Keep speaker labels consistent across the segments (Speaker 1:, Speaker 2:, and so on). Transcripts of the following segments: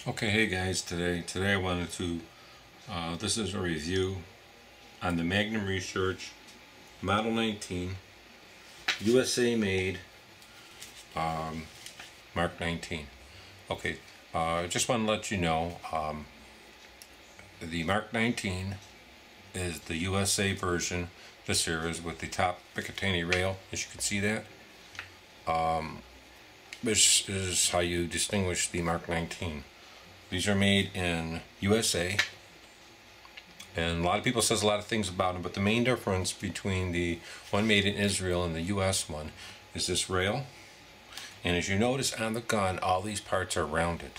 Speaker 1: Okay, hey guys, today I wanted to, this is a review on the Magnum Research Model 19 USA made Mark 19. Okay, I just want to let you know, the Mark 19 is the USA version. This here is with the top Picatinny rail, as you can see that. This is how you distinguish the Mark 19. These are made in USA, and a lot of people says a lot of things about them, but the main difference between the one made in Israel and the US one is this rail. And as you notice on the gun, all these parts are rounded.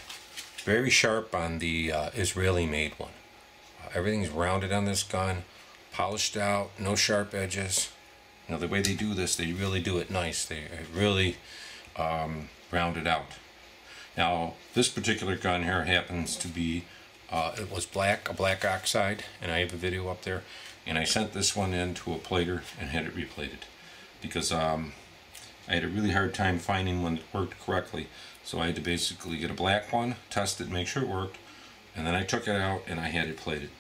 Speaker 1: Very sharp on the Israeli made one. Everything's rounded on this gun, polished out, no sharp edges. You know, the way they do this, they really do it nice. They really round it out. Now, this particular gun here happens to be, it was black, a black oxide, and I have a video up there, and I sent this one in to a plater and had it replated because I had a really hard time finding one that worked correctly. So I had to basically get a black one, test it, make sure it worked, and then I took it out and I had it plated.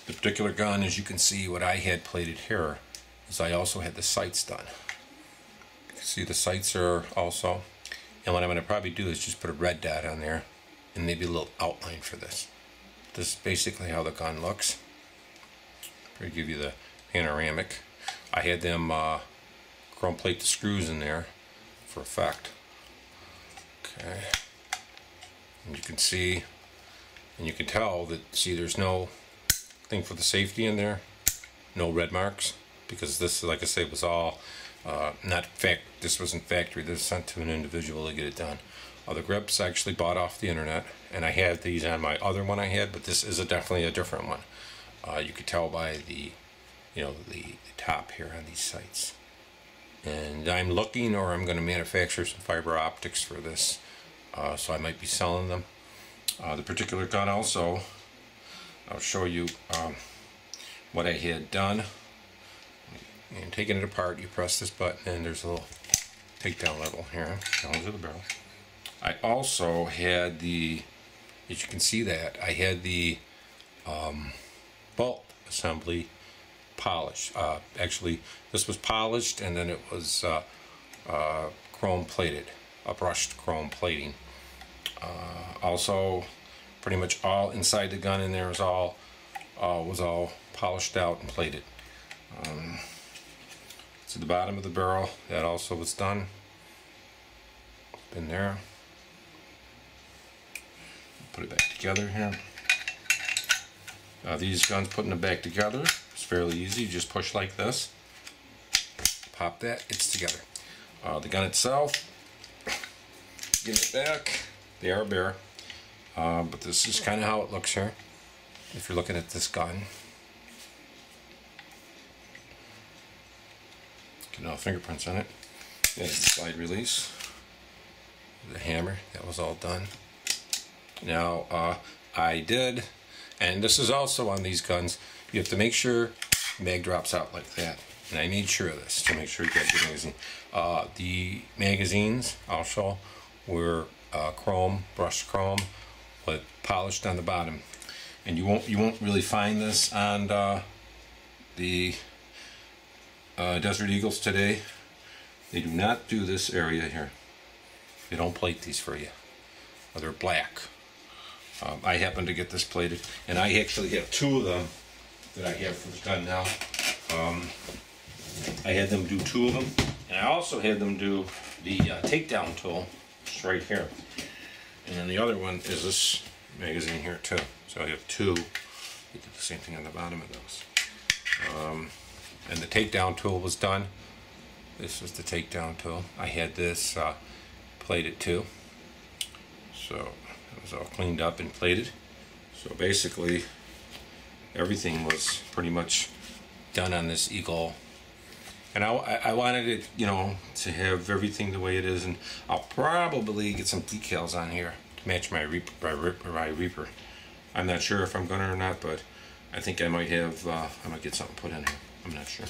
Speaker 1: The particular gun, as you can see, what I had plated here is I also had the sights done. You can see the sights are also. And what I'm going to probably do is just put a red dot on there and maybe a little outline for this. This is basically how the gun looks. I'll give you the panoramic. I had them chrome plate the screws in there for effect. Okay. And you can see, and you can tell that, see, there's no thing for the safety in there. No red marks. Because this, like I say, was all this wasn't factory. This was sent to an individual to get it done. The grips I actually bought off the internet, and I had these on my other one I had, but this is definitely a different one. You could tell by the, the top here on these sights. And I'm looking, or I'm going to manufacture some fiber optics for this, so I might be selling them. The particular gun also, I'll show you what I had done. And taking it apart, you press this button and there's a little takedown level here down to the barrel. I also had the, as you can see that, I had the bolt assembly polished. Actually, this was polished and then it was chrome plated, a brushed chrome plating. Also, pretty much all inside the gun in there was all polished out and plated. To the bottom of the barrel, that also was done. Been there. Put it back together here. These guns, putting them back together is fairly easy. You just push like this, pop that, it's together. The gun itself, get it back. They are bare, but this is kind of how it looks here. If you're looking at this gun. No fingerprints on it. There's the slide release. The hammer, that was all done. Now, I did, and this is also on these guns, you have to make sure the mag drops out like that. And I made sure of this to make sure you get the magazine. The magazines also were chrome, brushed chrome, but polished on the bottom. And you won't really find this on the Desert Eagles today. They do not do this area here. They don't plate these for you. They're black. I happen to get this plated, and I actually have two of them that I have for the gun now. I had them do two of them, and I also had them do the takedown tool, just right here. And then the other one is this magazine here too. So I have two. We did the same thing on the bottom of those. And the takedown tool was done. This was the takedown tool. I had this plated too. So it was all cleaned up and plated. So basically everything was pretty much done on this Eagle. And I wanted it, to have everything the way it is. And I'll probably get some decals on here to match my Reaper. I'm not sure if I'm gonna or not, but I think I might have, I might get something put in here. I'm not sure.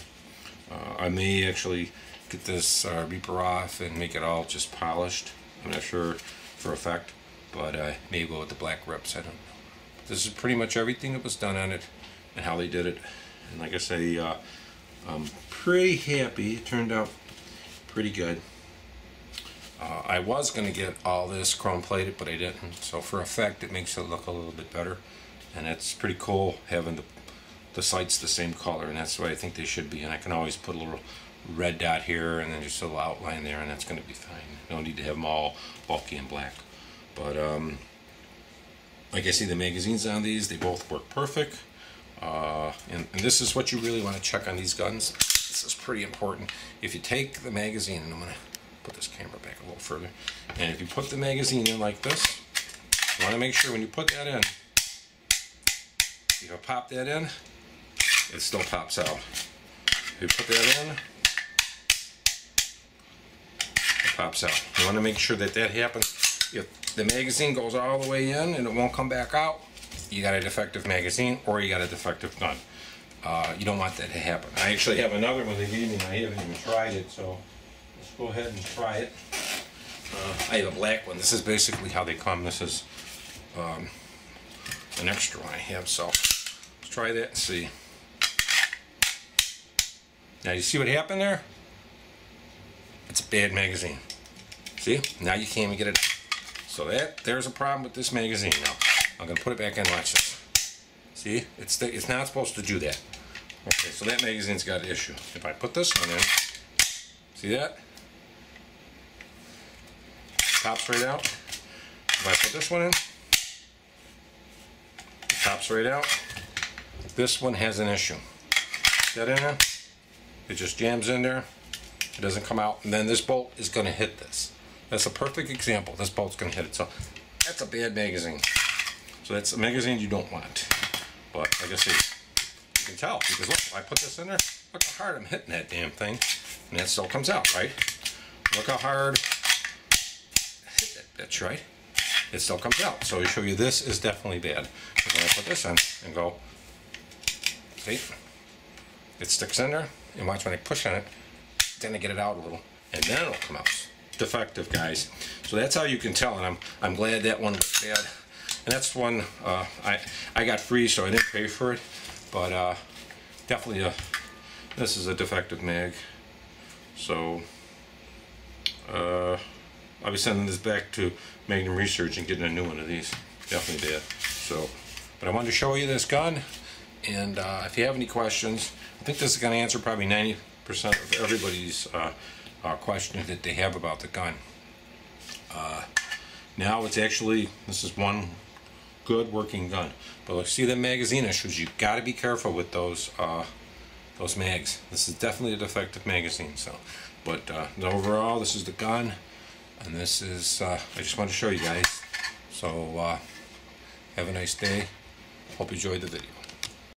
Speaker 1: I may actually get this Reaper off and make it all just polished. I'm not sure for effect. but maybe go with the black rips. I don't know. This is pretty much everything that was done on it and how they did it. And like I say, I'm pretty happy. It turned out pretty good. I was going to get all this chrome plated, but I didn't. So for effect, it makes it look a little bit better. And it's pretty cool having the sights the same color, and that's the way I think they should be. And I can always put a little red dot here and then just a little outline there, and that's going to be fine. You don't need to have them all bulky and black. But like I see the magazines on these, they both work perfect. And this is what you really want to check on these guns. This is pretty important. If you take the magazine, and I'm going to put this camera back a little further, and if you put the magazine in like this, you want to make sure when you put that in, if you pop that in, it still pops out. If you put that in, it pops out. You want to make sure that that happens. If the magazine goes all the way in and it won't come back out, you got a defective magazine or you got a defective gun. You don't want that to happen. I actually have another one they gave me and I haven't even tried it, so let's go ahead and try it. I have a black one. This is basically how they come. This is an extra one I have, so let's try that and see. Now you see what happened there? It's a bad magazine. See? Now you can't even get it out. So there's a problem with this magazine. Now I'm going to put it back in. Watch this. See? It's not supposed to do that. Okay, so that magazine's got an issue. If I put this one in, see that? Pops right out. If I put this one in, it pops right out. This one has an issue. That in there? It just jams in there. It doesn't come out, and then this bolt is going to hit this. That's a perfect example. This bolt's going to hit it. So that's a bad magazine. So that's a magazine you don't want. But like I say, you can tell because look, if I put this in there, look how hard I'm hitting that damn thing, and that still comes out, right? Look how hard I hit that bitch, right? It still comes out. So we show you this is definitely bad. So when I put this in and go, see, it sticks in there, and watch when I push on it, then I get it out a little, and then it'll come out. Defective, guys. So that's how you can tell, and I'm glad that one was bad. And that's one I got free, so I didn't pay for it. But definitely this is a defective mag. So I'll be sending this back to Magnum Research and getting a new one of these. Definitely bad. So, but I wanted to show you this gun, and if you have any questions, I think this is going to answer probably 90% of everybody's question that they have about the gun. Now it's actually, this is one good working gun, but let's see the magazine issues. You've got to be careful with those mags. This is definitely a defective magazine. So, but overall, this is the gun, and this is I just wanted to show you guys. So have a nice day. Hope you enjoyed the video.